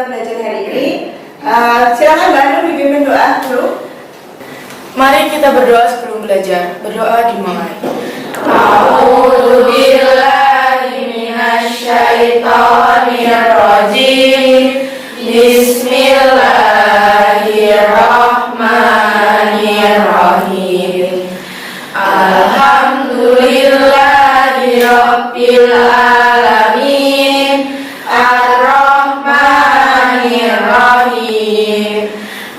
kita belajar hari ini. Silakan Mbak Nur dipimpin doa dulu. Mari kita berdoa sebelum belajar. Berdoa dimulai. A'udzu billahi minasyaitonir rajim. Bismillahirrahmanirrahim. Alhamdulillahirabbil alamin. Ar-Rahmanir-Rahim.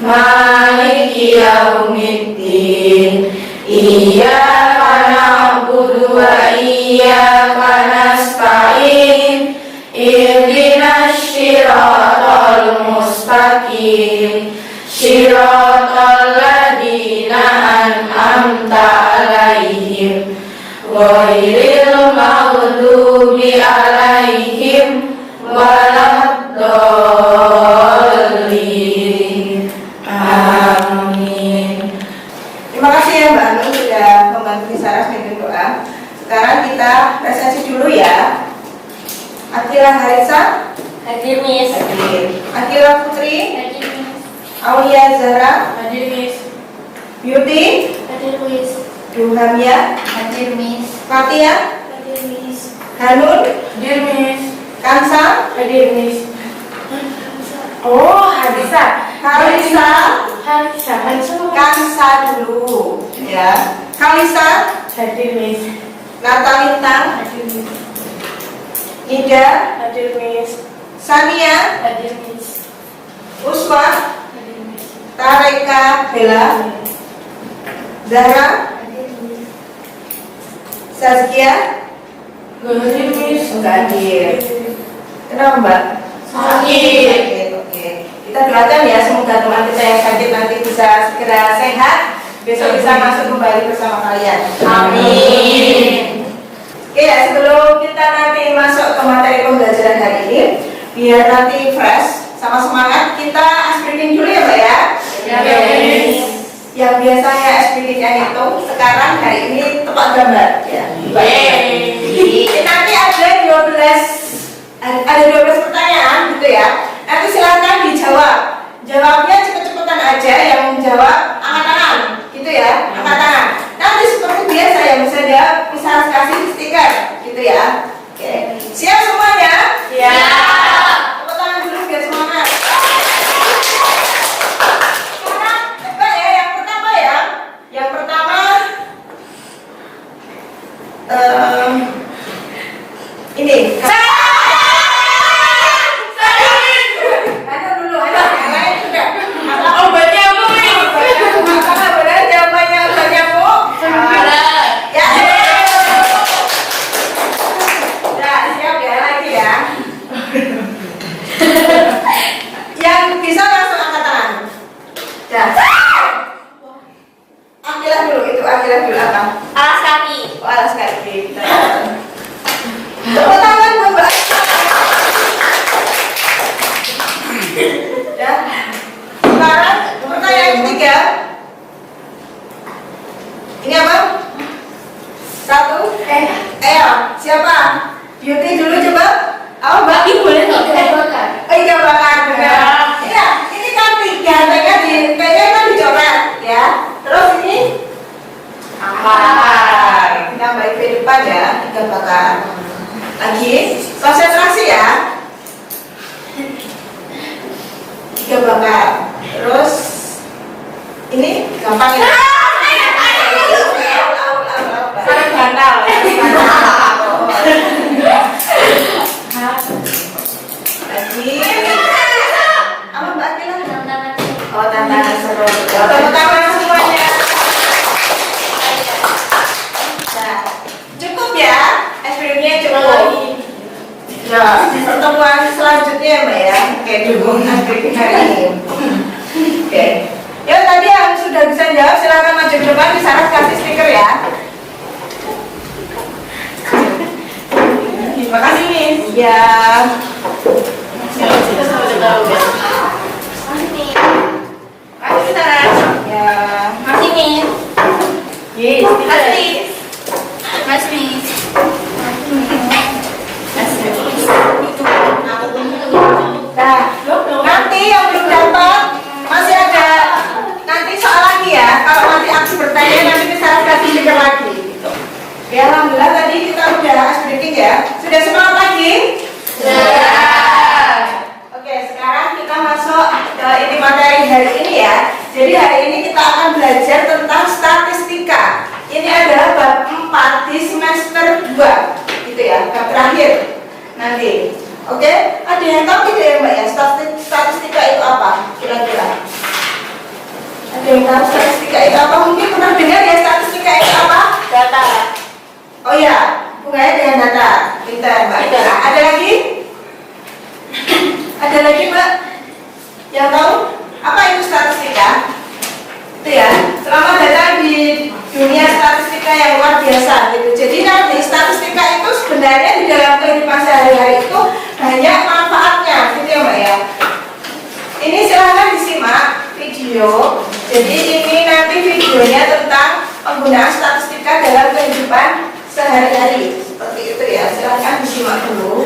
Maliki yaumiddin. Iyyaka na'budu wa iyyaka nasta'in. Ihdinas shiratal mustaqim. Shiratal ladzina an'amta 'alaihim ghairil maghdubi 'alaihim waladdallin. Amin. Terima kasih ya Mbak Nur sudah membantu Sarah dengan doa. Sekarang kita presentasi dulu ya. Akila Harisa, Hadir Miss. hadir. Akila Putri, Hadir Miss. Aulia Zahra, Hadir Miss. Beauty, Hadir Miss. Duhamia, Hadir Miss. Fatia, Hadir Miss. Hanun, Hadir Miss. Kansa, Hadir Miss. Oh, Hadisa. Kalisa, Hadisa. Kansa dulu ya. Kalisa, Hadir Miss. Natalita, Hadir Miss. Ida, Hadir Miss. Sania, Hadir Miss. Uswa, Hadir Miss. Tareka Bella, Zahra, Hadir Miss. Saskia, Hadir Miss. enggak hadir. Kenapa Mbak? Sakit. Oke. Kita doakan ya semoga teman kita yang sakit nanti bisa segera sehat, besok bisa masuk kembali bersama kalian. Amin. Oke ya, sebelum kita nanti masuk ke materi pembelajaran hari ini, biar nanti fresh sama semangat, kita ice breaking dulu ya Mbak ya. Ya, Miss. Yang biasanya ice breaking itu sekarang hari ini tepat gambar ya. Jadi nanti ada 12 pertanyaan gitu ya. Nanti silakan dijawab. Jawabnya cepet-cepetan aja, yang menjawab angkat tangan gitu ya, angkat tangan. Nanti seperti biasa ya, bisa kasih stiker gitu ya. Oke, siap semuanya? Siap. Tepuk tangan dulu biar semangat. Sekarang coba ya, yang pertama ya. Yang pertama ini. Ada dulu, ada yang lain sudah. Obatnya apa nih? Apakah benar jawabannya obatnya Bu? Ya. Ya, siap ya lagi ya. Yang bisa langsung angkat tangan. Ya. Akilah dulu itu, akilah dulu apa? Alas kaki. Oh, alas kaki. Tepuk tangan Bu, Mbak. Ya. Sekarang pertanyaan ketiga. Ini apa? Satu. Siapa? Beauty dulu coba. Oh, Mbak. Boleh nggak kita bakar? Oh iya bakar benar. Iya, ini kan tiga, kayaknya kan dicoret ya. Terus ini bakar. Kita balik ke depan ya, tiga bakar. Lagi, konsentrasi ya. Tiga bakar. Terus ini gampang ya. Sarang bantal. Lagi. Apa Mbak Akila? Tantangan. Oh, tantangan seru. Tepuk tangan semuanya. Nah, cukup ya. SPM-nya cukup. Nah, pertemuan selanjutnya Mbak ya. Oke, dukungan hari ini. Oke. Ya tadi yang sudah bisa jawab silakan maju ke depan, disyarat kasih stiker ya. Terima kasih Miss. Iya. Kita sama tahu ya. Kasih Sarah. Ya. Masih Miss. Yes. Kasih. Mas Miss. Nah, ini materi hari ini ya. Jadi hari ini kita akan belajar tentang statistika. Ini adalah bab 4 di semester 2 gitu ya, bab terakhir nanti. Oke, ada yang tahu tidak ya Mbak ya, statistika itu apa kira-kira? Ada yang tahu statistika itu apa? Mungkin pernah dengar ya statistika itu apa? Data. Oh ya, hubungannya dengan data. Pintar Mbak. Ada lagi? Ada lagi Mbak? Yang tahu? Apa itu statistika? Itu ya, selamat datang di dunia statistika yang luar biasa gitu. Jadi nanti statistika itu sebenarnya di dalam kehidupan sehari-hari itu banyak manfaatnya gitu ya Mbak ya. Ini silahkan disimak video. Jadi ini nanti videonya tentang penggunaan statistika dalam kehidupan sehari-hari. Seperti itu ya, silahkan disimak dulu.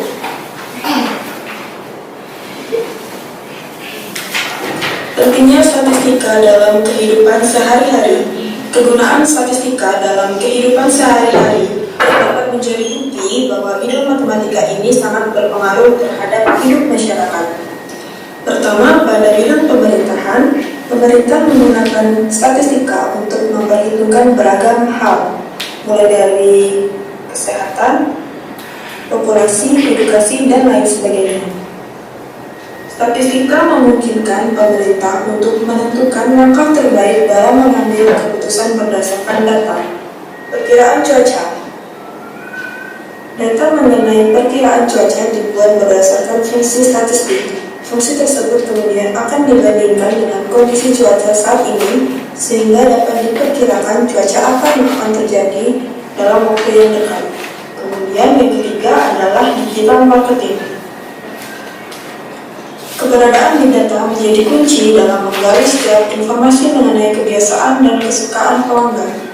Pentingnya statistika dalam kehidupan sehari-hari. Kegunaan statistika dalam kehidupan sehari-hari dapat menjadi bukti bahwa ilmu matematika ini sangat berpengaruh terhadap hidup masyarakat. Pertama, pada bidang pemerintahan, pemerintah menggunakan statistika untuk memperhitungkan beragam hal, mulai dari kesehatan, populasi, edukasi, dan lain sebagainya. Statistika memungkinkan pemerintah untuk menentukan langkah terbaik dalam mengambil keputusan berdasarkan data. Perkiraan cuaca. Data mengenai perkiraan cuaca dibuat berdasarkan fungsi statistik. Fungsi tersebut kemudian akan dibandingkan dengan kondisi cuaca saat ini sehingga dapat diperkirakan cuaca apa yang akan terjadi dalam waktu yang dekat. Kemudian yang ketiga adalah digital marketing. Keberadaan big data menjadi kunci dalam menggali setiap informasi mengenai kebiasaan dan kesukaan pelanggan.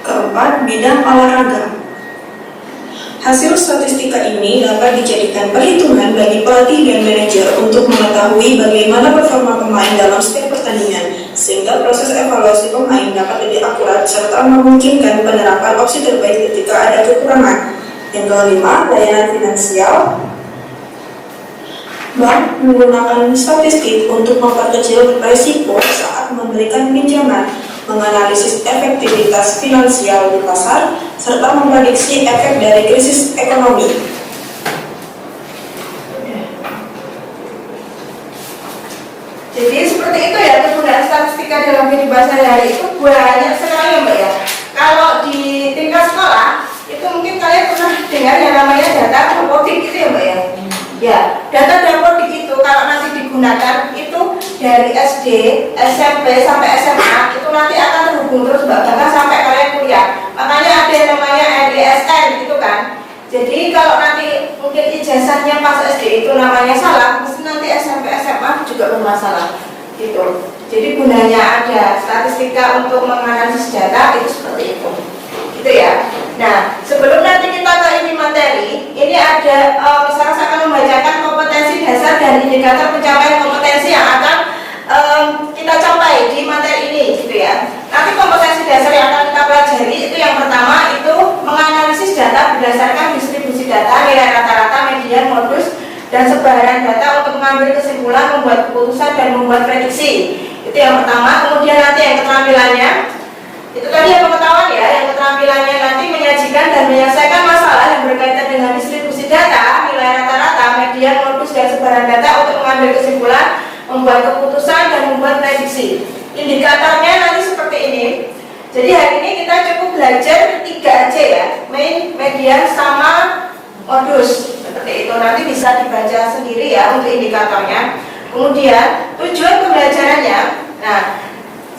Keempat, bidang olahraga. Hasil statistika ini dapat dijadikan perhitungan bagi pelatih dan manajer untuk mengetahui bagaimana performa pemain dalam setiap pertandingan, sehingga proses evaluasi pemain dapat lebih akurat serta memungkinkan penerapan opsi terbaik ketika ada kekurangan. Yang kelima, layanan finansial. Bank menggunakan statistik untuk memperkecil risiko saat memberikan pinjaman, menganalisis efektivitas finansial di pasar, serta memprediksi efek dari krisis ekonomi. Jadi seperti itu ya, kegunaan statistika dalam kehidupan sehari-hari itu banyak sekali Mbak ya. Kalau di tingkat sekolah, itu mungkin kalian pernah dengar yang namanya data dapodik gitu ya Mbak ya. Ya, data dapodik itu kalau nanti digunakan itu dari SD, SMP sampai SMA itu nanti akan terhubung terus Mbak, bahkan sampai kalian kuliah. Makanya ada yang namanya NISN gitu kan. Jadi kalau nanti mungkin ijazahnya pas SD itu namanya salah, mesti nanti SMP SMA juga bermasalah gitu. Jadi gunanya ada statistika untuk menganalisis data itu seperti itu. Gitu ya. Nah, sebelum nanti kita ke inti materi, ini ada misalnya saya akan membacakan kompetensi dasar dan indikator pencapaian kompetensi yang akan kita capai di materi ini, gitu ya. Nanti kompetensi dasar yang akan kita pelajari itu yang pertama itu menganalisis data berdasarkan distribusi data, nilai rata-rata, median, modus, dan sebaran data untuk mengambil kesimpulan, membuat keputusan, dan membuat prediksi. Itu yang pertama. Kemudian nanti yang keterampilannya itu tadi yang pengetahuan ya, yang keterampilannya nanti menyajikan dan menyelesaikan masalah yang berkaitan dengan distribusi data, nilai rata-rata, median, modus, dan sebaran data untuk mengambil kesimpulan, membuat keputusan, dan membuat prediksi. Indikatornya nanti seperti ini. Jadi hari ini kita cukup belajar 3 aja ya, main, median, sama modus. Seperti itu, nanti bisa dibaca sendiri ya untuk indikatornya. Kemudian tujuan pembelajarannya, nah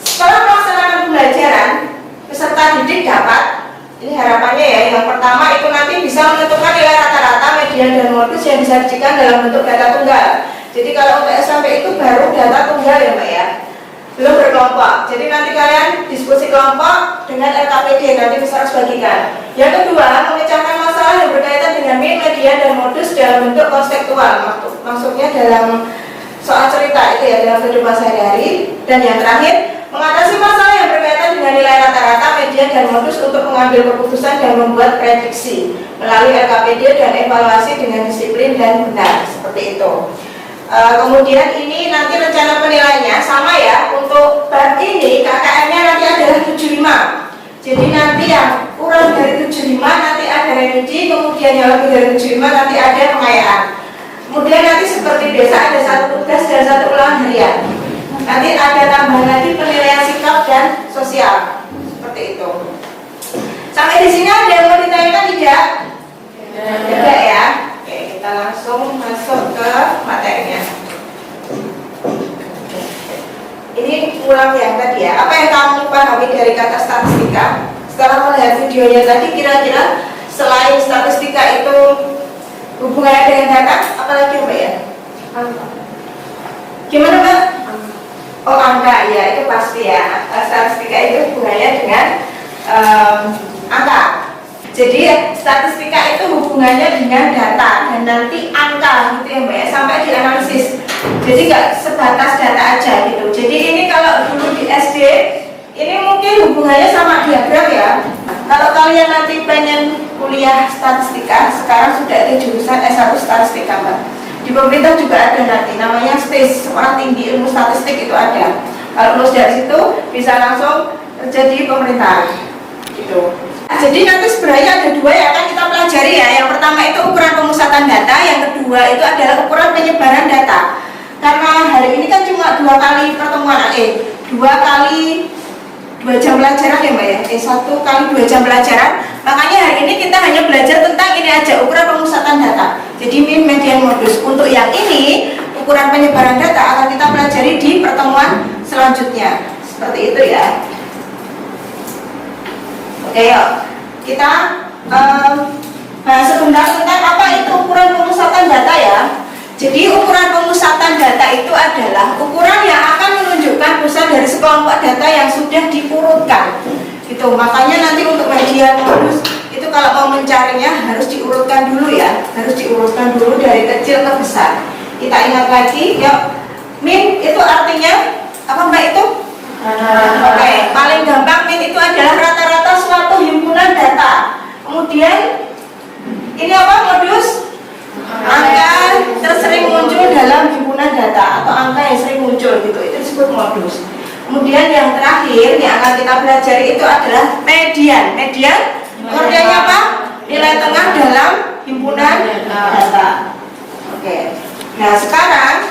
setelah melaksanakan pembelajaran, peserta didik dapat, ini harapannya ya, yang pertama itu nanti bisa menentukan nilai rata-rata, median, dan modus yang disajikan dalam bentuk data tunggal. Jadi kalau untuk SMP itu baru data tunggal ya Mbak ya, belum berkelompok. Jadi nanti kalian diskusi kelompok dengan LKPD, nanti bisa harus bagikan. Yang kedua, memecahkan masalah yang berkaitan dengan min, median, dan modus dalam bentuk konseptual, maksudnya dalam soal cerita itu ya, dalam kehidupan sehari-hari. Dan yang terakhir, mengatasi masalah yang berkaitan dengan nilai rata-rata, median, dan modus untuk mengambil keputusan dan membuat prediksi melalui LKPD dan evaluasi dengan disiplin dan benar, seperti itu. Kemudian ini nanti rencana penilaiannya sama ya. Untuk bab ini KKM-nya nanti adalah 75. Jadi nanti yang kurang dari 75 nanti ada remedi, kemudian yang lebih dari 75 nanti ada pengayaan. Kemudian nanti seperti biasa ada satu tugas dan satu ulangan harian. Nanti ada tambahan lagi penilaian sikap dan sosial. Seperti itu. Sampai di sini ada yang mau ditanyakan tidak? Tidak ya. Oke, kita langsung masuk ke materinya. Ini ulang yang tadi ya. Apa yang kamu pahami dari kata statistika? Setelah melihat videonya tadi, kira-kira selain statistika itu hubungannya dengan data, apalagi Mbak ya? Gimana Mbak? Oh, angka, ya itu pasti ya. Statistika itu hubungannya dengan angka. Jadi statistika itu hubungannya dengan data dan nanti angka gitu ya Mbak ya, sampai dianalisis. Jadi nggak sebatas data aja gitu. Jadi ini kalau dulu di SD ini mungkin hubungannya sama diagram ya. Kalau kalian nanti pengen kuliah statistika, sekarang sudah ada jurusan S1 statistika Mbak. Di pemerintah juga ada nanti namanya STIS, sekolah tinggi ilmu statistik itu ada. Kalau lulus dari situ bisa langsung kerja di pemerintahan gitu. Jadi nanti sebenarnya ada dua yang akan kita pelajari ya. Yang pertama itu ukuran pemusatan data, yang kedua itu adalah ukuran penyebaran data. Karena hari ini kan cuma 2 kali pertemuan, 2 jam pelajaran ya Mbak ya, 1 kali 2 jam pelajaran. Makanya hari ini kita hanya belajar tentang ini aja, ukuran pemusatan data. Jadi min, median, modus. Untuk yang ini, ukuran penyebaran data akan kita pelajari di pertemuan selanjutnya. Seperti itu ya. Oke, yuk kita bahas sebentar tentang apa itu ukuran pemusatan data ya. Jadi ukuran pemusatan data itu adalah ukuran yang akan menunjukkan pusat dari sekelompok data yang sudah diurutkan. Gitu. Makanya nanti untuk median modus itu kalau mau mencarinya harus diurutkan dulu ya, harus diurutkan dulu dari kecil ke besar. Kita ingat lagi, yuk. Min itu artinya apa Mbak itu? Oke, paling gampang min itu adalah rata-rata suatu himpunan data. Kemudian ini apa modus? Angka tersering muncul dalam himpunan data atau angka yang sering muncul gitu, itu disebut modus. Kemudian yang terakhir yang akan kita pelajari itu adalah median. Median artinya apa? Nilai tengah dalam himpunan data. Oke. Nah sekarang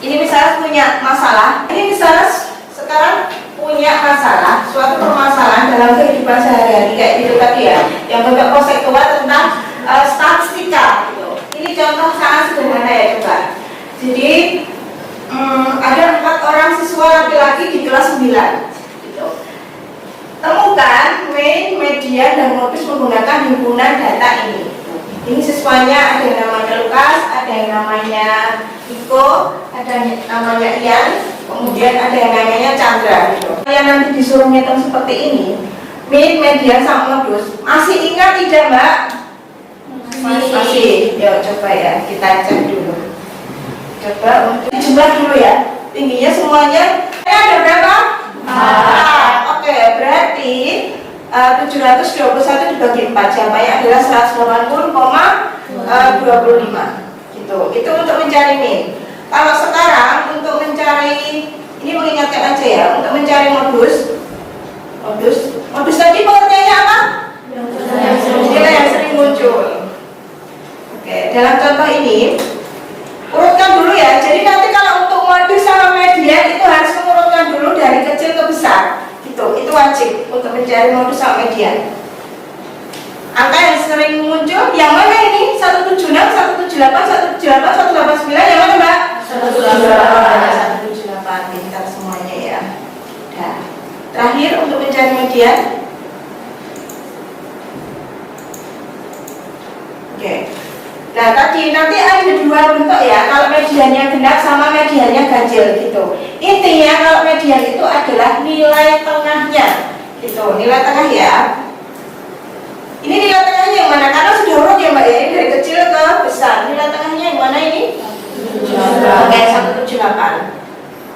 ini misalnya punya masalah. Ini misalnya sekarang punya masalah, suatu permasalahan dalam kehidupan sehari-hari kayak gitu tadi ya, yang bentuk konseptual tentang statistika gitu. Ini contoh sangat sederhana ya coba. Jadi ada 4 orang siswa laki-laki di kelas 9 gitu. Temukan main, median, dan modus menggunakan himpunan data ini. Ini siswanya ada yang namanya Lukas, ada yang namanya Iko, ada yang namanya Ian, kemudian ada yang namanya Chandra gitu. Kalian nanti disuruh ngitung seperti ini, min, median, sama modus. Masih ingat tidak Mbak? Masih. Yuk coba ya, kita cek dulu. Coba untuk jumlah dulu ya. Tingginya semuanya ada berapa? Oke, berarti 721 dibagi 4 jawabannya adalah 180,25 gitu. Itu untuk mencari min. Kalau sekarang untuk mencari, ini mengingatkan aja ya, untuk mencari modus tadi pengertiannya apa? Nilai yang sering muncul. Oke, dalam contoh ini urutkan dulu ya. Jadi nanti kalau untuk modus sama median itu harus mengurutkan dulu dari kecil ke besar. Gitu. Itu wajib untuk mencari modus sama median. Angka yang sering muncul yang mana ini? 176, 178, 178, 189, yang mana Mbak? 178. Pintar semuanya ya. Nah, terakhir untuk mencari median. Oke. Nah tadi nanti ada 2 bentuk ya, kalau mediannya genap sama mediannya ganjil gitu. Intinya kalau median itu adalah nilai tengahnya gitu, nilai tengah ya. Ini nilai tengahnya yang mana? Karena sudah urut ya Mbak ya, ini dari kecil ke besar. Nilai tengahnya yang mana ini? Oke, 178.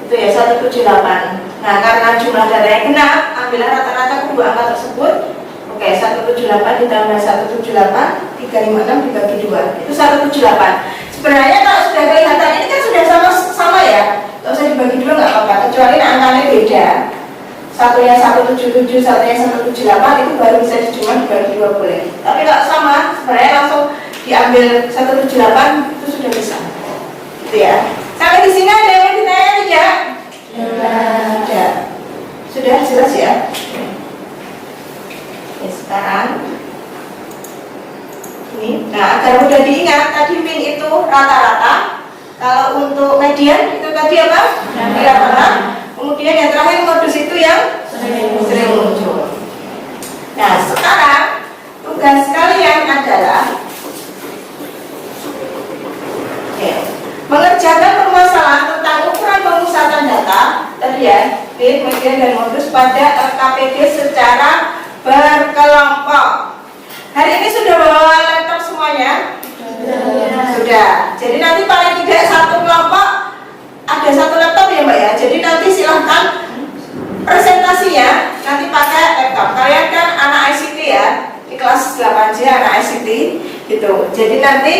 Itu ya 178. Nah karena jumlah data yang genap, ambillah rata-rata kedua angka tersebut. Oke, 178 ditambah 178, 356 dibagi 2, itu 178. Sebenarnya kalau sudah kelihatan ini kan 177 satunya 178 itu baru bisa cuma dibagi 2 boleh. Tapi kalau sama sebenarnya langsung diambil 178 itu sudah bisa. Gitu ya. Sampai di sini ada yang mau ditanyakan tidak? Tidak. Sudah jelas ya? Oke, sekarang ini. Nah, agar mudah diingat tadi min itu rata-rata. Kalau untuk median itu tadi apa? Rata-rata. Kemudian yang terakhir modus itu yang sering muncul. Nah, sekarang tugas kalian adalah mengerjakan permasalahan tentang ukuran pemusatan data tadi ya, min, median dan modus pada LKPD secara berkelompok. Hari ini sudah bawa laptop semuanya? Sudah. Jadi nanti paling tidak satu kelompok ada satu laptop ya Mbak ya. Jadi nanti silahkan presentasinya nanti pakai laptop. Kalian kan anak ICT ya, di kelas 8J anak ICT gitu. Jadi nanti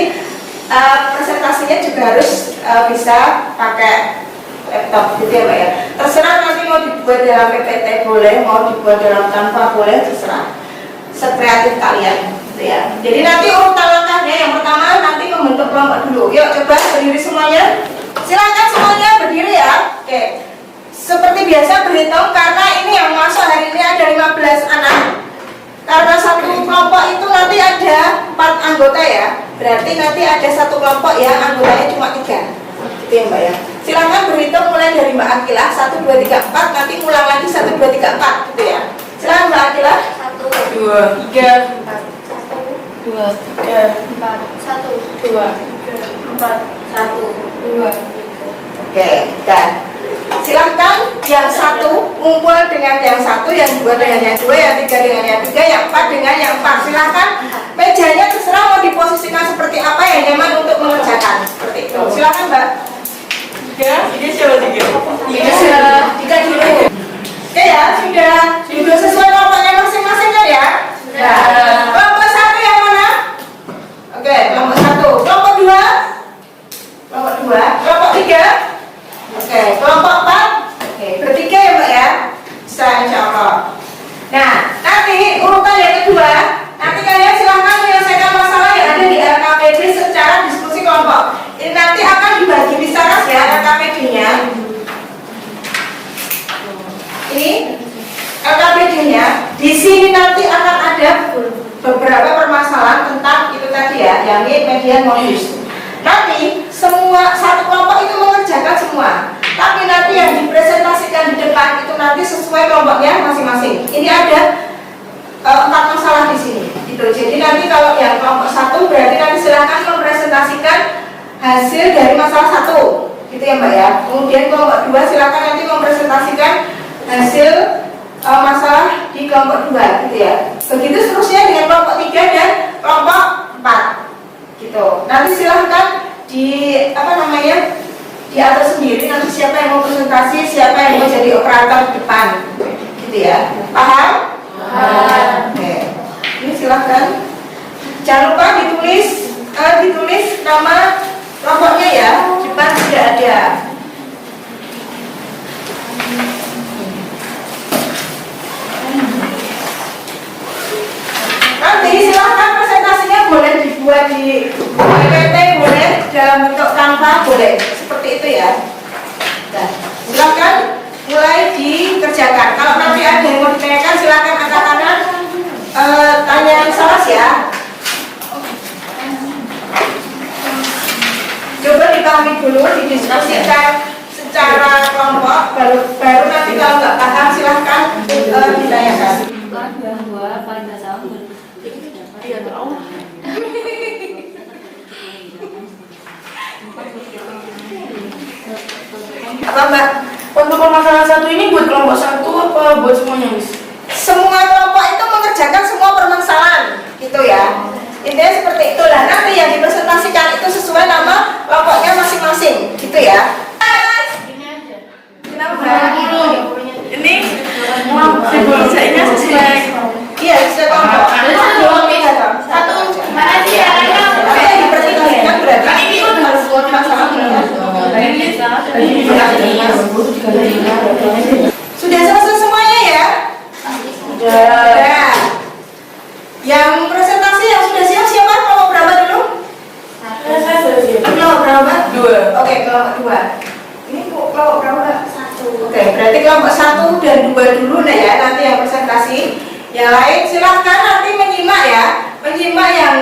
presentasinya juga harus bisa pakai laptop gitu ya Mbak ya. Terserah nanti mau dibuat dalam PPT boleh, mau dibuat dalam tanpa boleh, terserah. Sekreatif kalian gitu ya. Jadi nanti urutan langkahnya yang pertama nanti membentuk kelompok dulu. Yuk coba berdiri semuanya. Silakan semuanya berdiri ya. Oke. Seperti biasa berhitung karena ini yang masuk hari ini ada 15 anak. Karena satu kelompok itu nanti ada 4 anggota ya. Berarti nanti ada satu kelompok yang anggotanya cuma 3. Gitu ya Mbak ya. Silakan berhitung mulai dari Mbak Akilah 1 2 3 4 nanti ulang lagi 1 2 3 4 gitu ya. Silakan Mbak Akilah. 1 2 3 4 1 2 3 4 1 2 4 1 2. Oke, dan silahkan yang 1 ngumpul dengan yang 1, yang 2 dengan yang 2, yang 3 dengan yang 3, yang 4 dengan yang 4. Silahkan mejanya terserah mau diposisikan seperti apa yang nyaman untuk mengerjakan seperti itu. Silahkan Mbak. 3 siapa 3? 3 dulu. Oke ya, sudah sesuai kelompoknya masing-masing kan ya? Sudah. Kelompok 1 yang mana? Oke, kelompok 1. Kelompok 2? Kelompok 2. Kelompok 3? Oke, kelompok 4? Oke, bertiga ya Mbak ya? Bisa insya Allah. Nah, nanti urutan yang kedua, nanti kalian silahkan menyelesaikan masalah yang ada di LKPD secara diskusi kelompok. Ini nanti akan dibagi bisa ya LKPD-nya. Ini LKPD-nya. Di sini nanti akan ada beberapa permasalahan tentang itu tadi ya, yang ini median modus. Nanti semua satu kelompok itu mengerjakan semua. Tapi nanti yang dipresentasikan di depan itu nanti sesuai kelompoknya masing-masing. Ini ada 4 masalah di sini. Gitu. Jadi nanti kalau yang kelompok 1 berarti nanti silahkan mempresentasikan hasil dari masalah 1. Gitu ya Mbak ya. Kemudian kelompok 2 silahkan nanti mempresentasikan hasil masalah di kelompok 2 gitu ya. Begitu seterusnya dengan kelompok 3 dan kelompok 4 gitu. Nanti silahkan diatur sendiri nanti siapa yang mau presentasi, siapa yang mau jadi operator depan gitu ya. Paham? Paham. Oke. Ini silahkan jangan lupa ditulis nama kelompoknya ya. Depan sudah ada. Nanti silahkan presentasinya boleh dibuat di PPT, boleh dalam bentuk tanpa, boleh seperti itu ya. Nah, silahkan mulai dikerjakan. Kalau nanti ada yang mau ditanyakan silahkan angkat tangan, tanya yang salah ya. Coba dipahami dulu, didiskusikan secara kelompok, baru nanti kalau nggak paham silahkan ditanyakan. Apa Mbak? Untuk permasalahan 1 ini buat kelompok 1 apa buat semuanya Miss? Semua kelompok itu mengerjakan semua permasalahan gitu ya. Intinya seperti itulah. Nanti yang dipresentasikan itu sesuai nama kelompoknya masing-masing gitu ya. Kenapa? Ini dibacainnya sesuai. Iya, sesuai kelompok. Satu mana sih caranya? Tapi yang dipresentasikan berarti ini harus buat masalah. Sudah selesai semuanya ya? 2. Ini kelompok berapa? 1. Oke, berarti kelompok 1 dan 2 dulu nah ya, nanti yang presentasi. Yang lain silahkan nanti menyimak ya, menyimak yang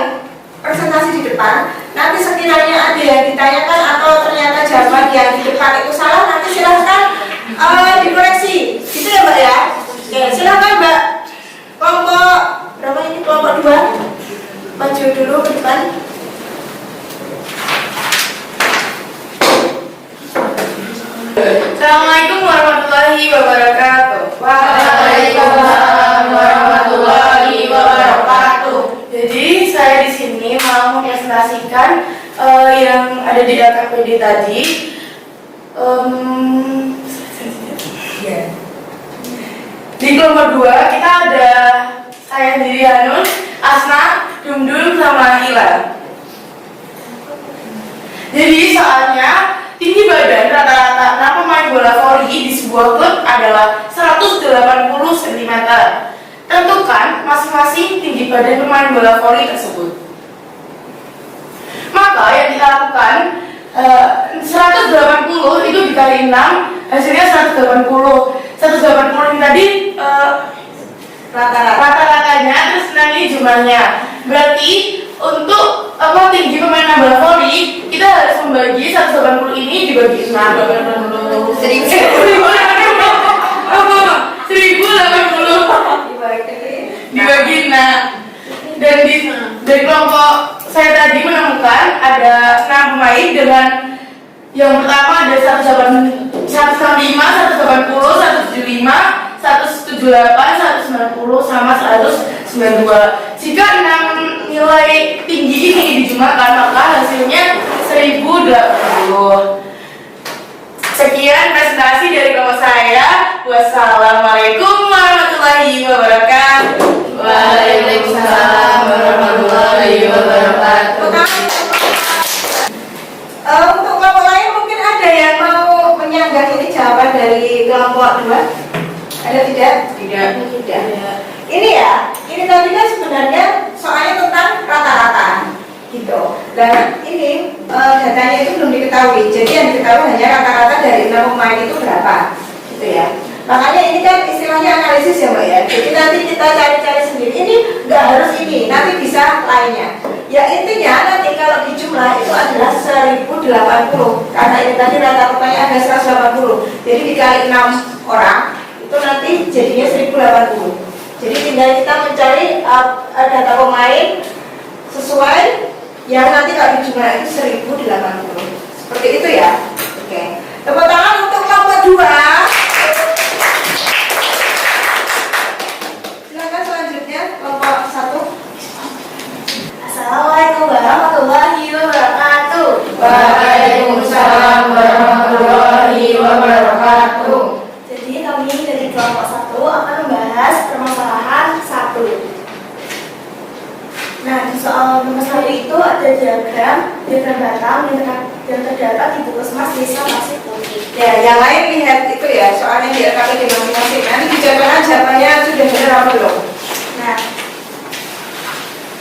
presentasi di depan. Nanti sekiranya ada yang ditanyakan atau ternyata jawaban yang di depan itu salah, nanti silahkan dikoreksi. Gitu ya Mbak ya. Oke, silahkan Mbak. Kelompok berapa ini? Kelompok 2. Maju dulu ke depan. Assalamualaikum warahmatullahi wabarakatuh. Waalaikumsalam warahmatullahi wabarakatuh. Jadi saya di sini mau mempresentasikan yang ada di LKPD tadi. Di kelompok 2 kita ada saya sendiri Hanun, Asna, Dumdum, sama Ila. Jadi soalnya tinggi badan rata-rata pemain bola voli di sebuah klub adalah 180 cm. Tentukan masing-masing tinggi badan pemain bola voli tersebut. Maka yang kita lakukan 180 itu dikali 6 hasilnya 180. 180 ini tadi rata-ratanya, terus nanti jumlahnya. Berarti untuk tinggi pemain bola voli kita harus membagi 180 ini dibagi 6. 1080 dibagi 6. Dan dari kelompok saya tadi menemukan ada 6 pemain dengan yang pertama ada 165, 180, 175, 178, 190 sama 192. Jika 6 nilai tinggi ini dijumlahkan maka hasilnya 1080. Sekian presentasi dari kelompok saya. Wassalamualaikum warahmatullahi wabarakatuh. Waalaikumsalam warahmatullahi wabarakatuh. Untuk kelompok lain mungkin ada yang mau menyanggah ini jawaban dari kelompok 2? Ada tidak? Tidak. Tidak. Ini ya, ini tadi kan sebenarnya soalnya tentang rata-rata gitu. Dan ini datanya itu belum diketahui. Jadi yang diketahui hanya rata-rata dari 6 pemain itu berapa, gitu ya. Makanya ini kan istilahnya analisis ya Mbak ya. Jadi nanti kita cari-cari sendiri. Ini nggak harus ini, nanti bisa lainnya. Ya intinya nanti kalau di jumlah itu adalah 1080. Karena ini tadi rata pemainnya ada 180. Jadi dikali 6 orang itu nanti jadinya 1080. Jadi tinggal kita mencari data pemain sesuai yang nanti kalau di jumlah itu 1080. Seperti itu ya. Oke. Tepuk tangan untuk kelompok 2. Silakan selanjutnya kelompok 1. Assalamualaikum warahmatullahi wabarakatuh. Waalaikumsalam warahmatullahi wabarakatuh. Jadi kami dari kelompok 1 akan membahas permasalahan 1. Nah, di soal nomor 1 itu ada diagram batang yang terdapat di Puskesmas Desa Pasir Putih. Ya, yang lain lihat itu ya, soalnya di LKPD masing-masing. Nanti dijabarkan jawabannya sudah benar apa belum? Nah,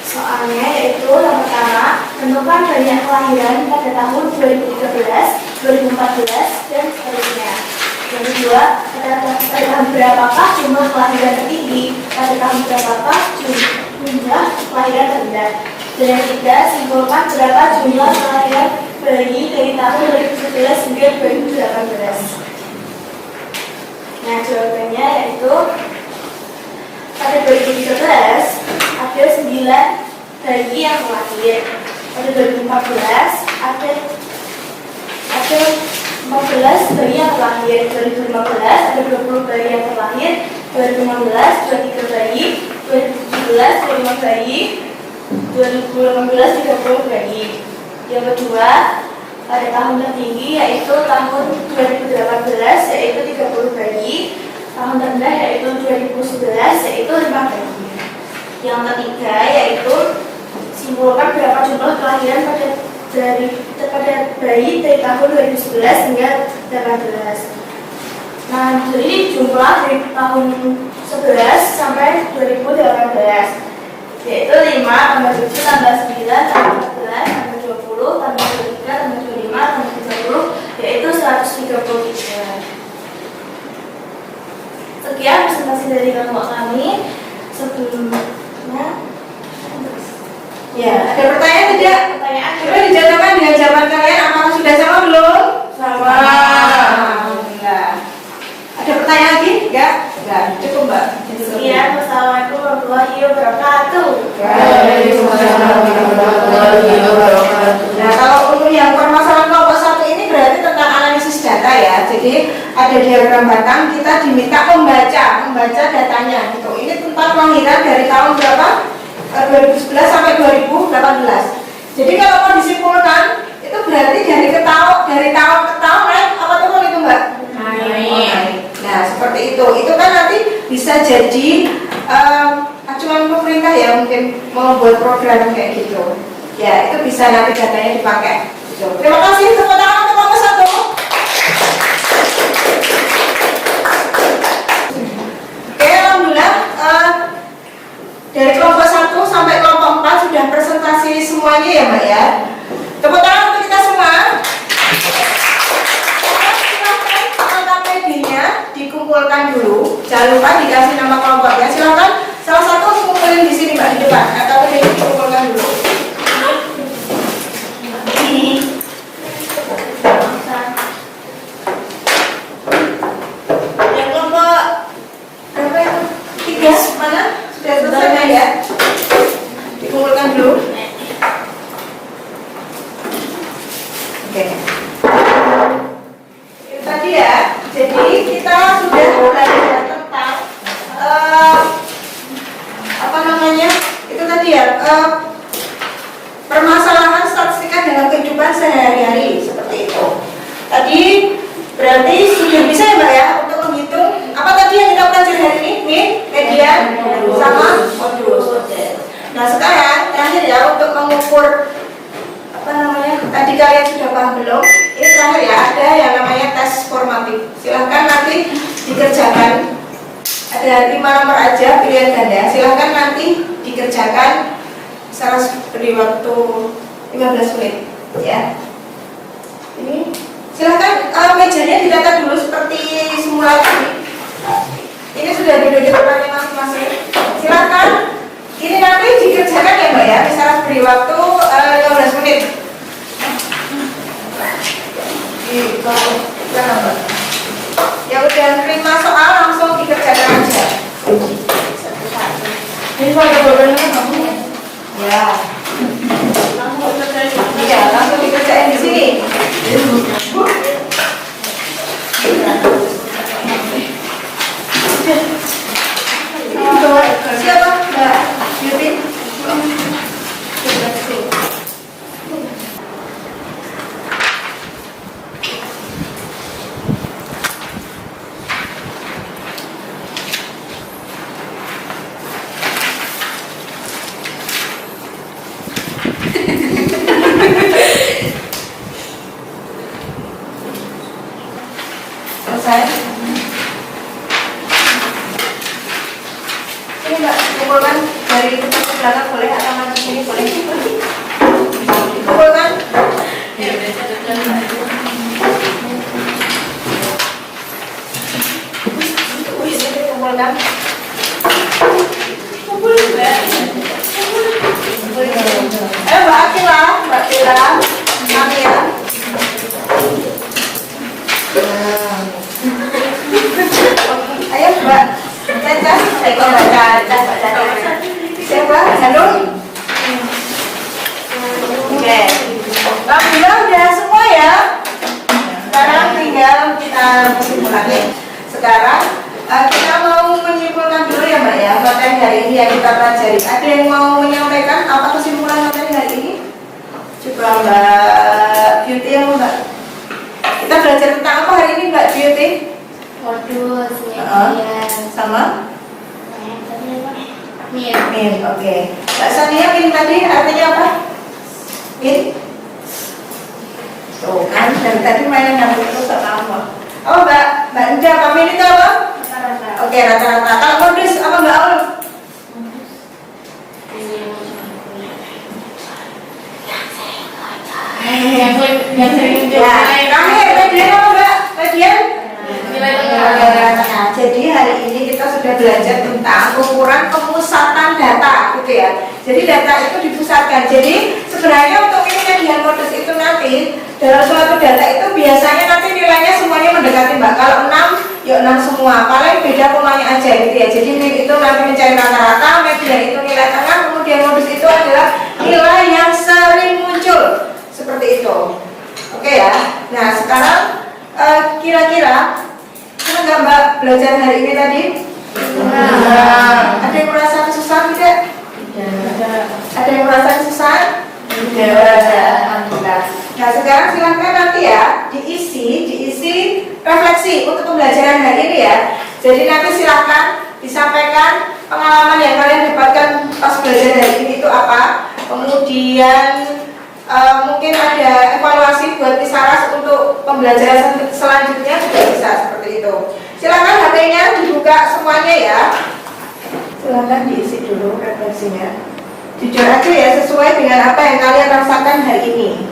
soalnya yaitu yang pertama, tentukan banyak kelahiran pada tahun 2013, 2014, dan seterusnya. Yang kedua, pada tahun berapakah jumlah kelahiran tertinggi, pada tahun berapakah jumlah kelahiran terendah. Dan yang ketiga, simpulkan berapa jumlah kelahiran bayi dari tahun 2011 hingga 2018. Nah, jawabannya yaitu pada 2013 ada 9 bayi yang lahir. Pada 2014 ada 14 bayi yang terlahir. 2015 ada 20 bayi yang terlahir. 2016 23 bayi. 2017 25 bayi. 2018 30 bayi. Yang kedua, pada tahun tertinggi yaitu tahun 2018 yaitu 30 bayi. Tahun terendah yaitu 2011 yaitu 5 bayi. Yang ketiga yaitu simpulkan berapa jumlah kelahiran pada bayi dari tahun 2011 hingga 18. Nah, jadi jumlah dari tahun 11 sampai 2018 yaitu 5 tambah 7 tambah 9 tambah 14 tambah 20 tambah 23 tambah 25 tambah 30 yaitu dari kelompok kami. Sebelumnya, Ya, ada pertanyaan tidak? pertanyaan Coba dijabarkan dengan jawaban kalian, apakah sudah sama belum? Sama. Alhamdulillah. Ada pertanyaan lagi? Enggak? Enggak, cukup Mbak. Sekian, wassalamualaikum warahmatullahi wabarakatuh. Nah, kalau untuk yang permasalahan kelompok satu ini berarti tentang analisis data ya. Jadi ada diagram batang, kita diminta membaca datanya. Gitu. Ini tentang kelahiran dari tahun berapa? 2011 sampai 2018. Jadi kalau mau disimpulkan, itu berarti dari tahun ke tahun naik apa turun itu Mbak? Naik. Nah seperti itu. Itu kan nanti bisa jadi acuan pemerintah ya, mungkin mau buat program kayak gitu. Ya itu bisa nanti datanya dipakai. Gitu. Terima kasih, tepuk tangan untuk kelompok satu. Oke, alhamdulillah. Dari kelompok 1 sampai kelompok 4 sudah presentasi semuanya ya Mbak ya. Tepuk tangan untuk kita semua. Silahkan PD-nya dikumpulkan dulu. Jangan lupa dikasih nama kelompoknya. Silahkan salah satu kumpulin di sini Mbak, di depan. PD dikumpulkan dulu. Yang kelompok berapa itu? 3 mana? Sudah selesai ya? Dikumpulkan dulu. Oke. Itu tadi ya. Jadi kita sudah belajar tentang apa namanya? Itu tadi ya. Permasalahan statistika dalam kehidupan sehari-hari seperti itu. Tadi berarti sudah bisa ya Mbak ya untuk menghitung apa tadi yang kita pelajari hari ini? Median sama modulus. Nah sekarang terakhir ya untuk mengukur apa namanya? Tadi kalian sudah paham belum? Ini terakhir ya, ada yang namanya tes formatif. Silahkan nanti dikerjakan. Ada 5 nomor aja pilihan ganda. Silahkan nanti dikerjakan secara beri waktu 15 menit ya. Ini silahkan mejanya ditata dulu seperti semula tadi. Ini sudah duduk di tempatnya masing-masing. Silahkan ini nanti dikerjakan ya Mbak ya. Misalnya beri waktu 15 menit. Mbak. Ya udah terima soal langsung dikerjakan aja. Ini pakai beberapa kamu ya? Ya. Iya, langsung dikerjain di sini. Siapa? Mbak Yuti? Selesai. Ini Mbak, kumpulkan dari depan ke belakang boleh atau maju sini boleh? Kumpulkan. Kumpulkan. Mbak Akila, Mbak Akila, kami ya. Ayo Mbak Caca, Mbak Caca, siapa? Hanum? Oke. Alhamdulillah udah semua ya. Sekarang tinggal kita kesimpulannya. Sekarang kita mau menyimpulkan dulu ya Mbak ya materi hari ini yang kita pelajari. Ada yang mau menyampaikan apa kesimpulan materi hari ini? Coba Mbak Beauty yang Mbak. Kita belajar tentang apa hari ini Mbak Beauty? Modus, Sama? Min. Oke. Mbak Sania, min tadi artinya apa? Min? Tuh kan, dari tadi mainan nyambung terus sama apa? Oh Mbak Enda, apa min itu apa? Oke, rata-rata. Kalau modus apa Mbak Aul? Yang sering Ya, terakhir median apa Mbak? Median? nilai Nah, jadi hari ini kita sudah belajar silakan. Jadi sebenarnya untuk penelitian modus itu nanti dalam suatu data itu biasanya nanti nilainya semuanya mendekati Mbak. Kalau 6, ya 6 semua. Paling beda komanya aja gitu ya. Jadi itu nanti mencari rata-rata, median itu nilai tengah, kemudian modus itu adalah nilai yang sering muncul. Seperti itu. Oke ya. Nah sekarang kira-kira senang nggak Mbak belajar hari ini tadi? Ada yang merasa kesusahan tidak? Ada yang merasa kesusahan? Alhamdulillah. Nah sekarang silahkan nanti ya diisi refleksi untuk pembelajaran hari ini ya. Jadi nanti silahkan disampaikan pengalaman yang kalian dapatkan pas belajar hari ini itu apa. Kemudian mungkin ada evaluasi buat Misaras untuk pembelajaran selanjutnya juga bisa seperti itu. Silakan HP-nya dibuka semuanya ya. Silakan diisi dulu refleksinya. Jujur aja ya sesuai dengan apa yang kalian rasakan hari ini.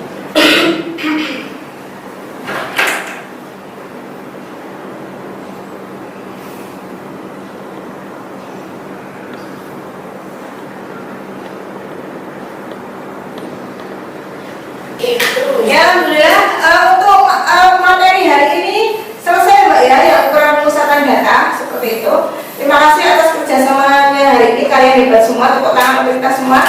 Ya, alhamdulillah untuk materi hari ini selesai Mbak ya, yang ukuran pemusatan data seperti itu. Terima kasih atas kerjasamanya hari ini, kalian hebat semua, tepuk tangan untuk kita semua.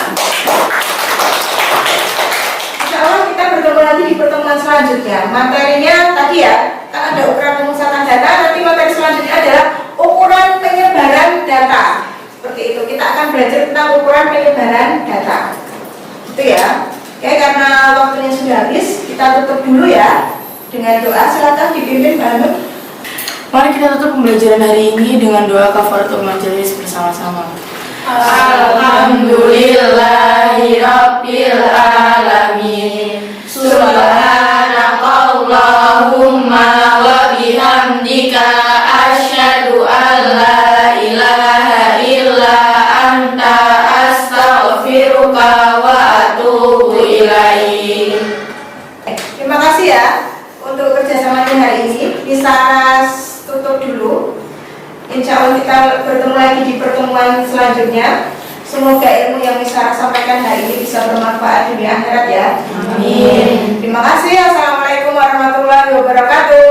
Insya Allah kita bertemu lagi di pertemuan selanjutnya. Materinya tadi ya, kan ada ukuran pemusatan data, nanti materi selanjutnya adalah ukuran penyebaran data. Seperti itu, kita akan belajar tentang ukuran penyebaran data. Gitu ya. Oke, karena waktunya sudah habis, kita tutup dulu ya dengan doa. Silakan dipimpin Mbak Anu. Mari kita tutup pembelajaran hari ini dengan doa kafaratul majelis bersama-sama. Alhamdulillahirabbil alamin. Subhanakallahumma wa bihamdika asyhadu an la ilaha illa anta astaghfiruka wa atubu ilaik. Terima kasih ya untuk kerjasamanya hari ini. Misaras tutup dulu. Insya Allah kita bertemu lagi di pertemuan selanjutnya. Semoga ilmu yang Misaras sampaikan hari ini bisa bermanfaat di akhirat ya. Amin. Terima kasih. Assalamualaikum warahmatullahi wabarakatuh.